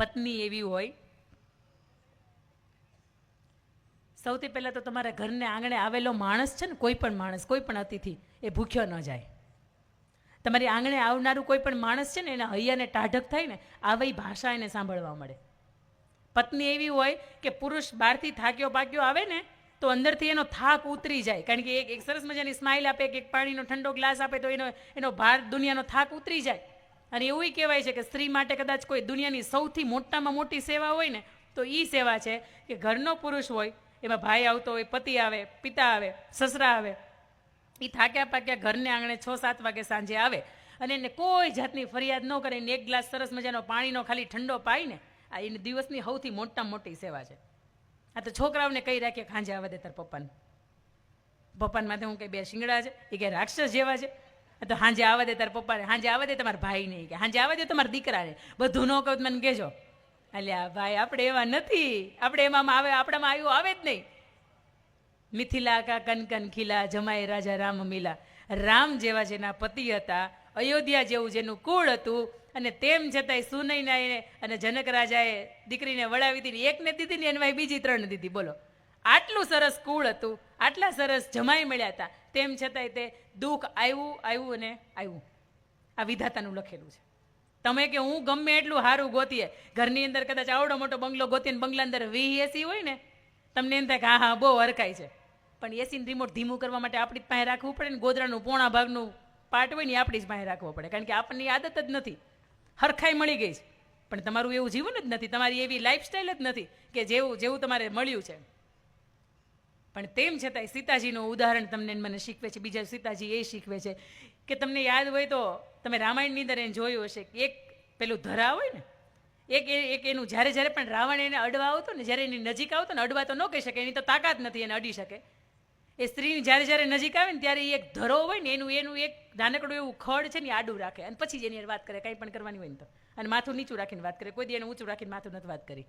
પત્ની એવી હોય, સૌથી પહેલાં તો તમારા ઘરને આંગણે આવેલો માણસ છે ને, કોઈ પણ માણસ, કોઈ પણ અતિથિ, એ ભૂખ્યો ન જાય. તમારી આંગણે આવનારું કોઈ પણ માણસ છે ને, એના હૈયાને ટાઢક થાય ને, આવી ભાષા એને સાંભળવા મળે. પત્ની એવી હોય કે પુરુષ બહારથી થાક્યો પાક્યો આવે ને તો અંદરથી એનો થાક ઉતરી જાય, કારણ કે એક સરસ મજાની સ્માઇલ આપે કે એક પાણીનો ઠંડો ગ્લાસ આપે તો એનો ભાર દુનિયાનો થાક ઉતરી જાય. અને એવું કહેવાય છે કે સ્ત્રી માટે કદાચ કોઈ દુનિયાની સૌથી મોટામાં મોટી સેવા હોય ને તો એ સેવા છે કે ઘરનો પુરુષ હોય, એમાં ભાઈ આવતો હોય, પતિ આવે, પિતા આવે, સસરા આવે, એ થાક્યા પાક્યા ઘરને આંગણે 6-7 વાગે સાંજે આવે અને એને કોઈ જાતની ફરિયાદ ન કરે, એને એક ગ્લાસ સરસ મજાનો પાણીનો ખાલી ઠંડો પાય ને, આ એની દિવસની સૌથી મોટામાં મોટી સેવા છે. આ તો છોકરાઓને કહી રાખીએ ખાંજે આવવા દે તાર પપ્પાને. પપ્પાને માથે હું કંઈ 2 શિંગડા છે, એ કે રાક્ષસ જેવા છે, તો હાંજે આવવા દે તાર પપ્પાને, હાંજે આવવા દે તમારા ભાઈને, કે હાંજે આવવા દે તમારા દીકરાને. બધું ન કહું મને કહેજો. અલ્યા ભાઈ, આપણે એવા નથી, આપણે એમાં આવે, આપણામાં આવ્યું આવે જ નહીં. મિથિલા કા કનકન ખીલા, જમાય રાજા રામ મિલા. રામ જેવા જેના પતિ હતા, અયોધ્યા જેવું જેનું કુળ હતું, અને તેમ છતાંય સુનૈના અને જનક રાજાએ દીકરીને વળાવી દીધી, એકને દીધી ને એની બીજી 3 દીધી. બોલો, આટલું સરસ કુળ હતું, આટલા સરસ જમાઈ મળ્યા હતા, તેમ છતાંય તે દુઃખ આવ્યું અને આવ્યું. આ વિધાતાનું લખેલું છે. તમે કે હું ગમે એટલું સારું ગોતીએ, ઘરની અંદર કદાચ આવડો મોટો બંગલો ગોતીને બંગલા અંદર 20 એસી હોય ને, તમને એમ થાય કે હા બહુ હરખાય છે, પણ એસીનું રિમોટ ધીમું કરવા માટે આપણી જ પાસે રાખવું પડે ને, ગોદરાનું પોણા ભાગનું પાર્ટ હોય ને આપણી જ પાસે રાખવો પડે, કારણ કે આપણને આદત જ નથી. હરખાઈ મળી ગઈ છે, પણ તમારું એવું જીવન જ નથી, તમારી એવી લાઈફસ્ટાઈલ જ નથી કે જેવું તમારે મળ્યું છે. પણ તેમ છતાંય સીતાજીનું ઉદાહરણ તમને મને શીખવે છે. બીજા સીતાજી એ શીખવે છે કે તમને યાદ હોય તો તમે રામાયણની અંદર એને જોયું હશે કે એક પેલું ધરા હોય ને, એક એનું જ્યારે પણ રાવણ એને અડવા આવતો ને, જ્યારે એની નજીક આવતો ને, અડવા તો ન કહી શકે, એની તો તાકાત નથી એને અડી શકે. એ સ્ત્રીની જ્યારે નજીક આવે ને ત્યારે એ એક ધરો હોય ને, એનું એક નાનકડું એવું ખડ છે ને આડું રાખે, અને પછી જ એની વાત કરે, કંઈ પણ કરવાની હોય ને તો, અને માથું નીચું રાખીને વાત કરે. કોઈ દી એને ઊંચું રાખીને માથું નથી વાત કરી.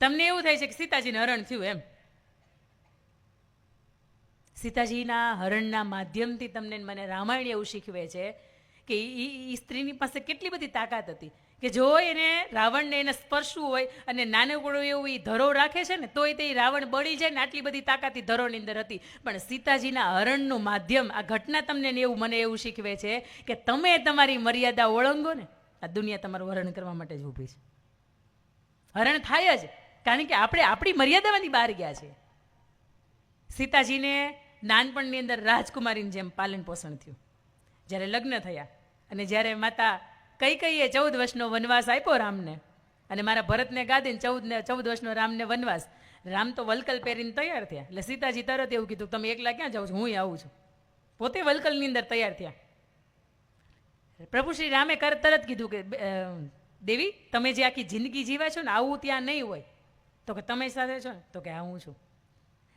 તમને એવું થાય છે કે સીતાજીને હરણ થયું એમ. સીતાજીના હરણના માધ્યમથી તમને મને રામાયણ એવું શીખવે છે કે એ સ્ત્રીની પાસે કેટલી બધી તાકાત હતી કે જો એને રાવણને એને સ્પર્શવું હોય અને નાનકડું એવું એ ધરો રાખે છે ને તોય તે રાવણ બળી જાય ને, આટલી બધી તાકાત એ ધરોની અંદર હતી. પણ સીતાજીના હરણનું માધ્યમ, આ ઘટના તમને મને એવું શીખવે છે કે તમે તમારી મર્યાદા ઓળંગો ને, આ દુનિયા તમારું હરણ કરવા માટે જ ઊભી છે. હરણ થાય જ, કારણ કે આપણે આપણી મર્યાદામાંથી બહાર ગયા છે. સીતાજીને નાનપણની અંદર રાજકુમારીની જેમ પાલન પોષણ થયું. જ્યારે લગ્ન થયા અને જ્યારે માતા કૈકેયીએ 14 વર્ષનો વનવાસ આપ્યો રામને, અને મારા ભરતને ગાદીને 14 વર્ષનો રામને વનવાસ, રામ તો વલકલ પહેરીને તૈયાર થયા. એટલે સીતાજી તરત એવું કીધું, તમે એકલા ક્યાં જાઓ છો, હું આવું છું. પોતે વલકલની અંદર તૈયાર થયા. પ્રભુ શ્રી રામે તરત કીધું કે દેવી, તમે જે આખી જિંદગી જીવ્યા છો ને, આવું ત્યાં નહીં હોય. તો કે તમે સાથે છો ને? તો કે હું છું.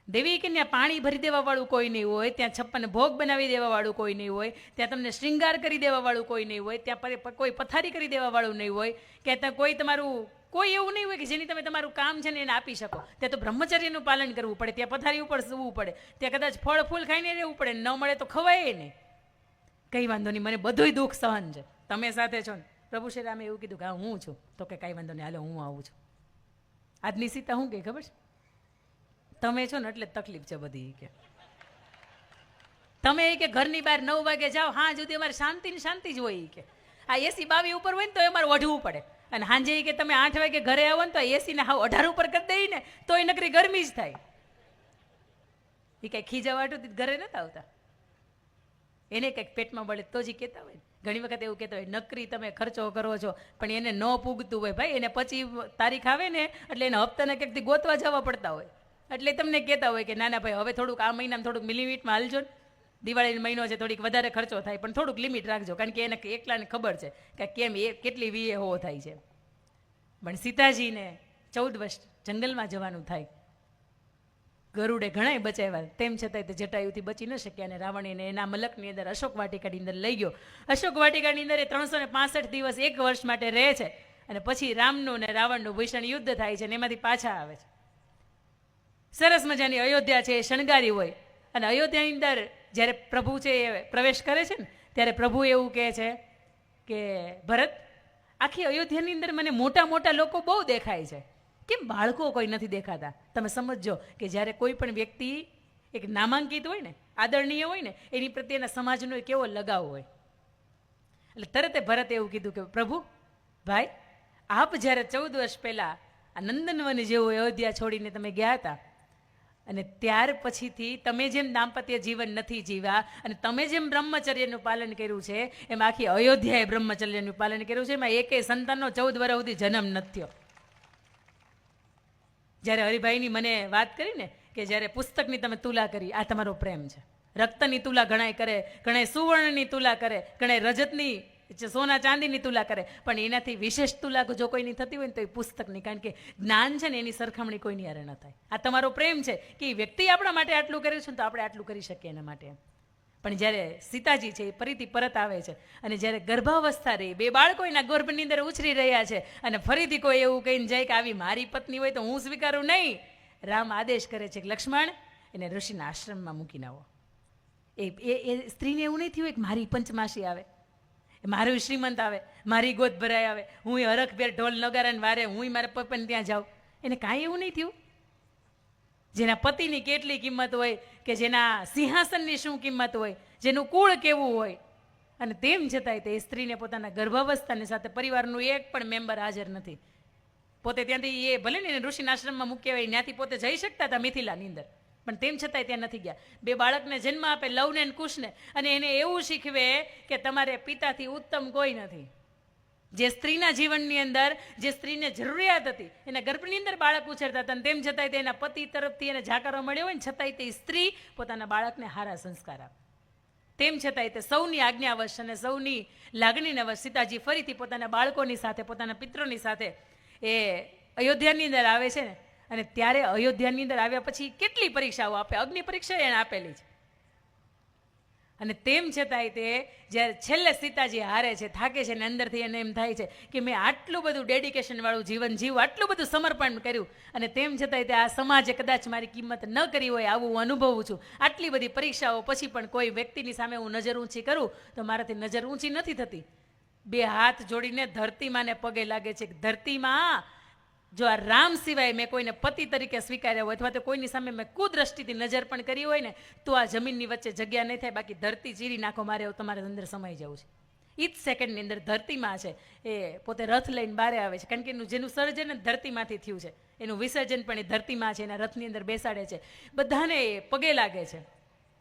દેવી કે ત્યાં પાણી ભરી દેવાવાળું કોઈ નહીં હોય, ત્યાં 56 ભોગ બનાવી દેવાવાળું કોઈ નહીં હોય, ત્યાં તમને શ્રૃંગાર કરી દેવાવાળું કોઈ નહીં હોય, ત્યાં કોઈ પથારી કરી દેવાવાળું નહીં હોય, કે ત્યાં કોઈ તમારું કોઈ એવું નહીં હોય કે જેની તમે તમારું કામ છે ને એને આપી શકો. ત્યાં તો બ્રહ્મચર્યનું પાલન કરવું પડે, ત્યાં પથારી ઉપર સૂવું પડે, ત્યાં કદાચ ફળ ફૂલ ખાઈને રહેવું પડે, ન મળે તો ખવાય નહીં. કંઈ વાંધો નહીં, મને બધુંય દુઃખ સહન છે, તમે સાથે છો ને? પ્રભુ શ્રી રામે એવું કીધું કે હા હું છું. તો કે કાંઈ વાંધો નહીં, હાલો હું આવું છું. આજની સીતા શું કહે ખબર છે? તમે છો ને એટલે જ તકલીફ છે બધી. કે તમે કે ઘરની બહાર 9 વાગે જાઓ, હા સુધી અમારે શાંતિ જ હોય. કે આ એસી 22 ઉપર હોય ને તો અમારે વઢવું પડે, અને સાંજે કે તમે 8 વાગે ઘરે આવો ને તો એસીને હાવ 18 ઉપર કરી દઈ ને તો એ નકરી ગરમી જ થાય. એ કંઈ ખીજાવાટું ઘરે નથી આવતા, એને કંઈક પેટમાં બળે તો જ કહેતા હોય. ઘણી વખત એવું કહેતા હોય, નકરી તમે ખર્ચો કરો છો પણ એને ન પૂગતું હોય ભાઈ, એને પછી તારીખ આવે ને એટલે એને હપ્તાને ક્યાંકથી ગોતવા જવા પડતા હોય, એટલે તમને કહેતા હોય કે નાના ભાઈ હવે થોડુંક આ મહિનામાં થોડુંક મિલિમિટમાં હાલજો ને, દિવાળીનો મહિનો છે થોડીક વધારે ખર્ચો થાય પણ થોડુંક લિમિટ રાખજો, કારણ કે એને એકલાને ખબર છે કે કેમ એ કેટલી વીએ હો થાય છે. પણ સીતાજીને 14 વર્ષ જંગલમાં જવાનું થાય, ગરુડે ઘણાય બચાવ્યા, તેમ છતાંય તે જટાયુથી બચી ન શક્યા, અને રાવણ એને એના મલકની અંદર અશોક વાટિકાની અંદર લઈ ગયો. અશોક વાટિકાની અંદર એ 365 દિવસ 1 વર્ષ માટે રહે છે, અને પછી રામનું ને રાવણનું ભીષણ યુદ્ધ થાય છે, અને એમાંથી પાછા આવે છે. સરસ મજાની અયોધ્યા છે એ શણગારી હોય, અને અયોધ્યાની અંદર જ્યારે પ્રભુ છે એ પ્રવેશ કરે છે ને ત્યારે પ્રભુ એવું કહે છે કે ભરત, આખી અયોધ્યાની અંદર મને મોટા મોટા લોકો બહુ દેખાય છે, કેમ બાળકો કોઈ નથી દેખાતા? તમે સમજજો કે જ્યારે કોઈ પણ વ્યક્તિ એક નામાંકિત હોય ને, આદરણીય હોય ને, એની પ્રત્યેના સમાજનો એક એવો લગાવ હોય. એટલે તરતે ભરતે એવું કીધું કે પ્રભુ ભાઈ, આપ જ્યારે 14 વર્ષ પહેલાં આ નંદનવન જેવું અયોધ્યા છોડીને તમે ગયા હતા, અને ત્યાર પછીથી તમે જેમ દાંપત્ય જીવન નથી જીવ્યા અને તમે જેમ બ્રહ્મચર્યનું પાલન કર્યું છે, એમ આખી અયોધ્યાએ બ્રહ્મચર્યનું પાલન કર્યું છે. એમાં એકેય સંતાનનો 14 વર્ષ સુધી જન્મ નથી થયો. જ્યારે હરિભાઈની મને વાત કરી ને કે જ્યારે પુસ્તકની તમે તુલા કરી, આ તમારો પ્રેમ છે. રક્તની તુલા ઘણાય કરે, ઘણાય સુવર્ણની તુલા કરે, ઘણાય રજતની, સોના ચાંદીની તુલા કરે, પણ એનાથી વિશેષ તુલા જો કોઈની થતી હોય ને તો એ પુસ્તકની. કારણ કે જ્ઞાન છે ને એની સરખામણી કોઈની હારે ન થાય. આ તમારો પ્રેમ છે કે એ વ્યક્તિ આપણા માટે આટલું કર્યું છે ને તો આપણે આટલું કરી શકીએ એના માટે. પણ જ્યારે સીતાજી છે એ ફરીથી પરત આવે છે અને જ્યારે ગર્ભાવસ્થા રહી, 2 બાળકો એના ગર્ભની અંદર ઉછરી રહ્યા છે, અને ફરીથી કોઈ એવું કહીને જાય કે આવી મારી પત્ની હોય તો હું સ્વીકારું નહીં. રામ આદેશ કરે છે કે લક્ષ્મણ, એને ઋષિના આશ્રમમાં મૂકીને આવો. એ સ્ત્રીને એવું નહીં થયું કે મારી પંચમાસી આવે, મારું શ્રીમંત આવે, મારી ગોદ ભરાય આવે, હું હરખભેર ઢોલ નગારાને વારે હું મારા પપ્પાને ત્યાં જાઉં. એને કાંઈ એવું નહીં થયું. જેના પતિની કેટલી કિંમત હોય, કે જેના સિંહાસનની શું કિંમત હોય, જેનું કુળ કેવું હોય, અને તેમ છતાંય તે સ્ત્રીને પોતાના ગર્ભાવસ્થાની સાથે પરિવારનું એક પણ મેમ્બર હાજર નથી. પોતે ત્યાંથી એ ભલે ને એને ઋષિના આશ્રમમાં મૂક્યા હોય, ત્યાંથી પોતે જઈ શકતા હતા મિથિલાની અંદર, પણ તેમ છતાંય ત્યાં નથી ગયા. 2 બાળકને જન્મ આપે, લવને અને કુશને, અને એને એવું શીખવે કે તમારે પિતાથી ઉત્તમ કોઈ નથી. જે સ્ત્રીના જીવનની અંદર જે સ્ત્રીને જરૂરિયાત હતી, એના ગર્ભની અંદર બાળક ઉછેરતા હતા, અને તેમ છતાંય તેના પતિ તરફથી એને જાકારો મળ્યો હોય ને છતાંય તે સ્ત્રી પોતાના બાળકને હારા સંસ્કાર આપે. તેમ છતાંય તે સૌની આજ્ઞાવશ અને સૌની લાગણીને વશ સીતાજી ફરીથી પોતાના બાળકોની સાથે, પોતાના પિત્રોની સાથે એ અયોધ્યાની અંદર આવે છે ને. અને ત્યારે અયોધ્યાની અંદર આવ્યા પછી કેટલી પરીક્ષાઓ આપે, અગ્નિ પરીક્ષા એને આપેલી છે. અને તેમ છતાંય તે જ્યારે છેલ્લે સીતાજી હારે છે, થાકે છે, ને અંદરથી એને એમ થાય છે કે મેં આટલું બધું ડેડિકેશન વાળું જીવન જીવ્યું, આટલું બધું સમર્પણ કર્યું, અને તેમ છતાંય તે આ સમાજે કદાચ મારી કિંમત ન કરી હોય, આવું હું અનુભવું છું. આટલી બધી પરીક્ષાઓ પછી પણ કોઈ વ્યક્તિની સામે હું નજર ઊંચી કરું તો મારાથી નજર ઊંચી નથી થતી. 2 હાથ જોડીને ધરતીમાને પગે લાગે છે, ધરતીમાં જો આ રામ સિવાય મેં કોઈને પતિ તરીકે સ્વીકાર્યા હોય, અથવા તો કોઈની સામે મેં કુદ્રષ્ટિથી નજર પણ કરી હોય ને, તો આ જમીનની વચ્ચે જગ્યા નહીં થાય. બાકી ધરતી ચીરી નાખો મારે, એવું તમારે અંદર સમાઈ જવું છે. એ જ સેકન્ડની અંદર ધરતીમાં છે એ પોતે રથ લઈને બહાર આવે છે. કારણ કે જેનું સર્જન ધરતીમાંથી થયું છે, એનું વિસર્જન પણ એ ધરતીમાં છે, એના રથની અંદર બેસાડે છે. બધાને એ પગે લાગે છે,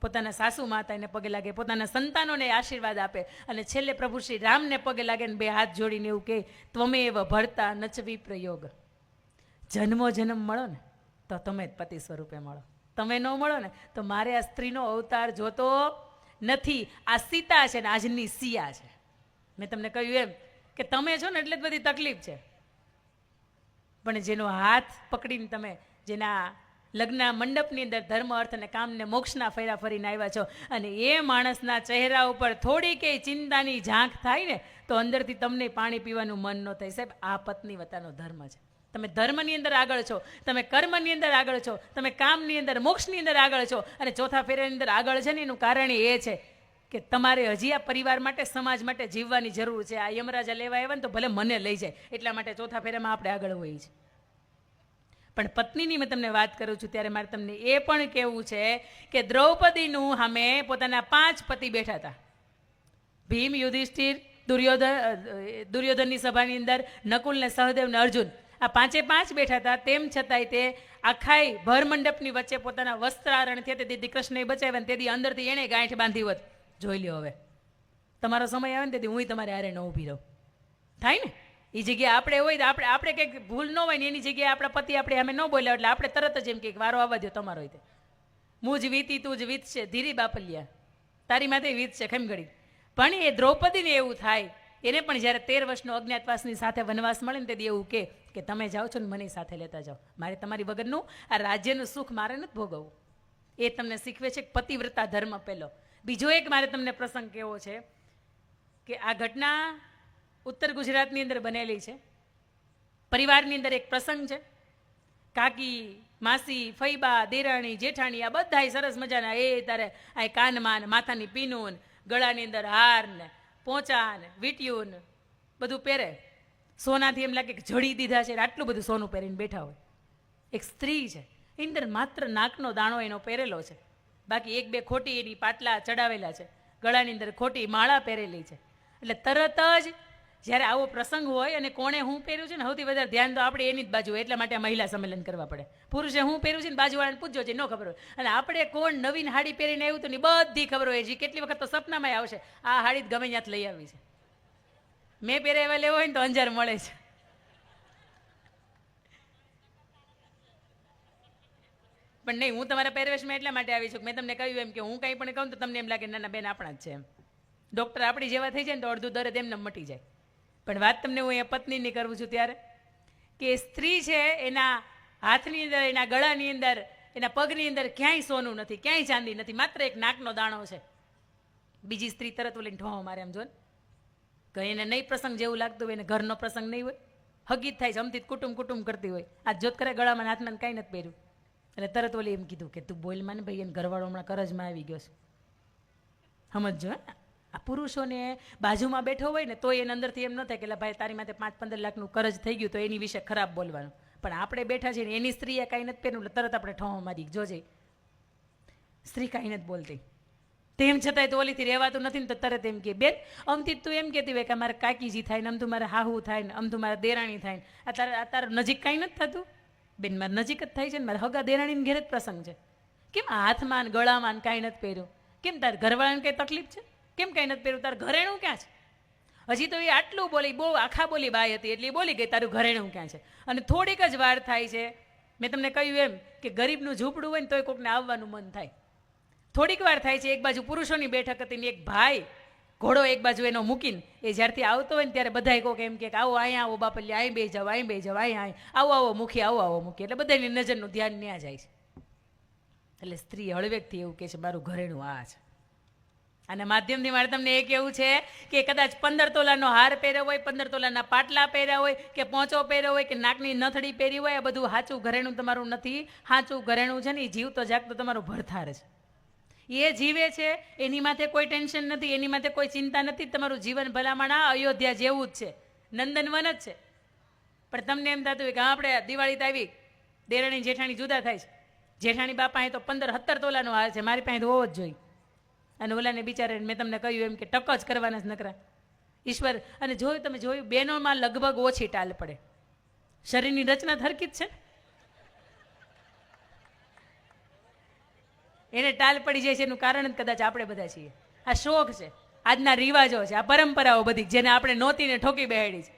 પોતાના સાસુ માતાને પગે લાગે, પોતાના સંતાનોને આશીર્વાદ આપે, અને છેલ્લે પ્રભુ શ્રી રામને પગે લાગે ને 2 હાથ જોડીને એવું કહે, ત્વમેવ ભરતા નચવી પ્રયોગ. જન્મો જન્મ મળો ને તો તમે જ પતિ સ્વરૂપે મળો, તમે ન મળો ને તો મારે આ સ્ત્રીનો અવતાર જોતો નથી. આ સીતા છે ને આજની સિયા છે. મેં તમને કહ્યું એમ કે તમે છો ને એટલે જ બધી તકલીફ છે, પણ જેનો હાથ પકડીને તમે જેના લગ્ન મંડપની અંદર ધર્મ, અર્થ અને કામને મોક્ષના ફેરા ફરીને આવ્યા છો, અને એ માણસના ચહેરા ઉપર થોડી કંઈ ચિંતાની ઝાંખ થાય ને તો અંદરથી તમને પાણી પીવાનું મન ન થાય. સાહેબ, આ પત્ની વતાનો ધર્મ છે. તમે ધર્મની અંદર આગળ છો, તમે કર્મની અંદર આગળ છો, તમે કામની અંદર, મોક્ષની અંદર આગળ છો, અને ચોથા ફેરાની અંદર આગળ છે ને એનું કારણ એ છે કે તમારે હજી આ પરિવાર માટે, સમાજ માટે જીવવાની જરૂર છે. આ યમરાજા લેવા આવ્યા ને તો ભલે મને લઈ જાય, એટલા માટે ચોથા ફેરામાં આપણે આગળ હોઈએ છીએ. પણ પત્નીની મેં તમને વાત કરું છું ત્યારે મારે તમને એ પણ કહેવું છે કે દ્રૌપદીનું સામે પોતાના 5 પતિ બેઠા હતા. ભીમ, યુધિષ્ઠિર, દુર્યોધનની સભાની અંદર નકુલ ને સહદેવ ને અર્જુન, આ 5 બેઠા હતા. તેમ છતાંય તે આખાઈ ભરમંડપની વચ્ચે પોતાના વસ્ત્રારણ થયા, તેથી કૃષ્ણએ બચાવ્યા, ને તેથી અંદરથી એણે ગાંઠ બાંધી હોત. જોઈ લ્યો, હવે તમારો સમય આવે ને તેથી હું તમારે હારે ન ઊભી રહું. થાય ને એ જગ્યાએ આપણે હોય તો આપણે કંઈક ભૂલ ન હોય ને એની જગ્યાએ આપણા પતિ આપણે અમે ન બોલ્યા એટલે આપણે તરત જ એમ કંઈક વારો આવવા દો તમારો હોય. મું જ વીતી તું જ વીત છે, ધીરી બાપલિયા તારી માથે વીત છે ખેમગડી. પણ એ દ્રૌપદીને એવું થાય, એને પણ જ્યારે 13 વર્ષનો અજ્ઞાતવાસની સાથે વનવાસ મળે ને તેથી એવું કે તમે જાઓ છો ને મને સાથે લેતા જાઓ, મારે તમારી વગરનું આ રાજ્યનું સુખ મારે નથી ભોગવવું. એ તમને શીખવે છે પતિવ્રતા ધર્મ. પહેલો. બીજો એક મારે તમને પ્રસંગ કહેવો છે કે આ ઘટના ઉત્તર ગુજરાતની અંદર બનેલી છે. પરિવારની અંદર એક પ્રસંગ છે. કાકી, માસી, ફઈબા, દેરાણી, જેઠાણી આ બધાય સરસ મજાના એ તારે આ કાનમાં, માથાની પીનું, ગળાની અંદર હાર ને પોચા ને વીંટિયું બધું પહેરે, સોનાથી એમ લાગે કે જડી દીધા છે, આટલું બધું સોનું પહેરીને બેઠા હોય. એક સ્ત્રી છે, એની અંદર માત્ર નાકનો દાણો એનો પહેરેલો છે, બાકી એક બે ખોટી એની પાટલા ચડાવેલા છે, ગળાની અંદર ખોટી માળા પહેરેલી છે. એટલે તરત જ જ્યારે આવો પ્રસંગ હોય અને કોણે હું પહેર્યું છે ને સૌથી વધારે ધ્યાન તો આપણે એની જ બાજુ હોય. એટલા માટે આ મહિલા સંમેલન કરવા પડે. પુરુષે હું પહેર્યું છે ને બાજુવાળાને પૂછજો છે, ન ખબર હોય. અને આપણે કોણ નવીન હાડી પહેરીને આવ્યું તો ની બધી ખબર હોય છે. કેટલી વખત તો સપનામાં આવશે આ હાડી જ ગમે ત્યાંથી લઈ આવી છે. મેં પહેરેવા લેવો હોય ને તો અંજાર મળે છે. પણ નહીં, હું તમારા પહેરવેશમાં એટલા માટે આવી છું મેં તમને કહ્યું એમ કે હું કંઈ પણ કહું તો તમને એમ લાગે નાના બેન આપણા જ છે એમ. ડૉક્ટર આપણી જેવા થઈ જાય ને તો અડધું દર્દ એમને મટી જાય. પણ વાત તમને હું અહીંયા પત્નીની કરું છું ત્યારે કે સ્ત્રી છે એના હાથની અંદર, એના ગળાની અંદર, એના પગની અંદર ક્યાંય સોનું નથી, ક્યાંય ચાંદી નથી, માત્ર એક નાકનો દાણો છે. બીજી સ્ત્રી તરત ઓલીને ઠોહો મારે એમ જો ને, કંઈ એને નહીં પ્રસંગ જેવું લાગતું હોય, એને ઘરનો પ્રસંગ નહીં હોય, હગી જ થાય છે, અમથી કુટુંબ કરતી હોય, આ જોત કરે ગળામાં હાથમાં કાંઈ નથી પહેર્યું. એટલે તરત ઓલી એમ કીધું કે તું બોલ માં ને ભાઈ, એને ઘરવાળો હમણાં કરજમાં આવી ગયો છે. સમજો હે, આ પુરુષોને બાજુમાં બેઠો હોય ને તો એને અંદરથી એમ ન થાય કે ભાઈ તારી માથે 5-15 લાખનું કરજ થઈ ગયું તો એની વિશે ખરાબ બોલવાનું. પણ આપણે બેઠા છીએ ને એની સ્ત્રીએ કાંઈ નથી પહેર્યું એટલે તરત આપણે ઠોહો મારી જોજે. સ્ત્રી કાંઈ નથી બોલતી, તેમ છતાંય તો ઓલીથી રહેવાતું નથી ને તો તરત એમ કે બેન અમથી તું એમ કહેતી હોય કે મારે કાકીજી થાય ને, અમથું મારે હાહુ થાય ને, અમથું મારે દેરાણી થાય ને, આ તારું નજીક કાંઈ નથી થતું. બેન મારે નજીક જ થાય છે ને, મારે હગા દેરાણીને ઘેર જ પ્રસંગ છે. કેમ હાથમાં ને ગળામાં ને કાંઈ નથી પહેર્યું? કેમ તારે ઘરવાળાને કંઈ તકલીફ છે? કેમ કાંઈ નથી પહેર્યું? તારું ઘરેણું ક્યાં છે? હજી તો એ આટલું બોલી, બહુ આખા બોલી બાઈ હતી એટલે બોલી ગઈ તારું ઘરેણું ક્યાં છે. અને થોડીક જ વાર થાય છે, મેં તમને કહ્યું એમ કે ગરીબનું ઝૂંપડું હોય ને તોય કોકને આવવાનું મન થાય. થોડીક વાર થાય છે, એક બાજુ પુરુષોની બેઠક હતી ને એક ભાઈ ઘોડો એક બાજુ એનો મૂકીને એ જ્યારથી આવતો હોય ને ત્યારે બધાય કોક એમ કે આવો અહીંયા આવો બાપલિયા, અહીં બે જાવ, અહીં બે જાવ, અહીંયા આવો મૂકી, આવો મૂકી. એટલે બધાની નજરનું ધ્યાન ન્યા જાય છે. એટલે સ્ત્રી હળવેકથી એવું કહે છે મારું ઘરેણું આ છે. અને માધ્યમથી મારે તમને એ કહેવું છે કે કદાચ 15 તોલાનો હાર પહેર્યો હોય, 15 તોલાના પાટલા પહેર્યા હોય કે પોંચો પહેર્યો હોય કે નાકની નથડી પહેરી હોય, આ બધું સાચું ઘરેણું તમારું નથી. સાચું ઘરેણું છે ને એ જીવતો જાગતો તમારું ભરથાર છે. એ જીવે છે, એની માથે કોઈ ટેન્શન નથી, એની માથે કોઈ ચિંતા નથી. તમારું જીવન ભલામણા અયોધ્યા જેવું જ છે, નંદનવન જ છે. પણ તમને એમ થતું હોય કે આપણે દિવાળી તો આવી, દેરાણી જેઠાણી જુદા થાય છે, જેઠાણી બાપા અહીં તો 15-17 તોલાનો હાર છે, મારી પાસે તો હોવો જ જોઈએ. અને ઓલાને બિચારે મેં તમને કહ્યું એમ કે ટક જ કરવાના જ નકરા ઈશ્વર. અને જોયું તમે જોયું, બહેનોમાં લગભગ ઓછી ટાલ પડે, શરીરની રચના થરકી જ છે, એને ટાલ પડી જાય છે. એનું કારણ જ કદાચ આપણે બધા છીએ. આ શોખ છે, આજના રિવાજો છે, આ પરંપરાઓ બધી જેને આપણે નહોતીને ઠોકી બેહાડી છે.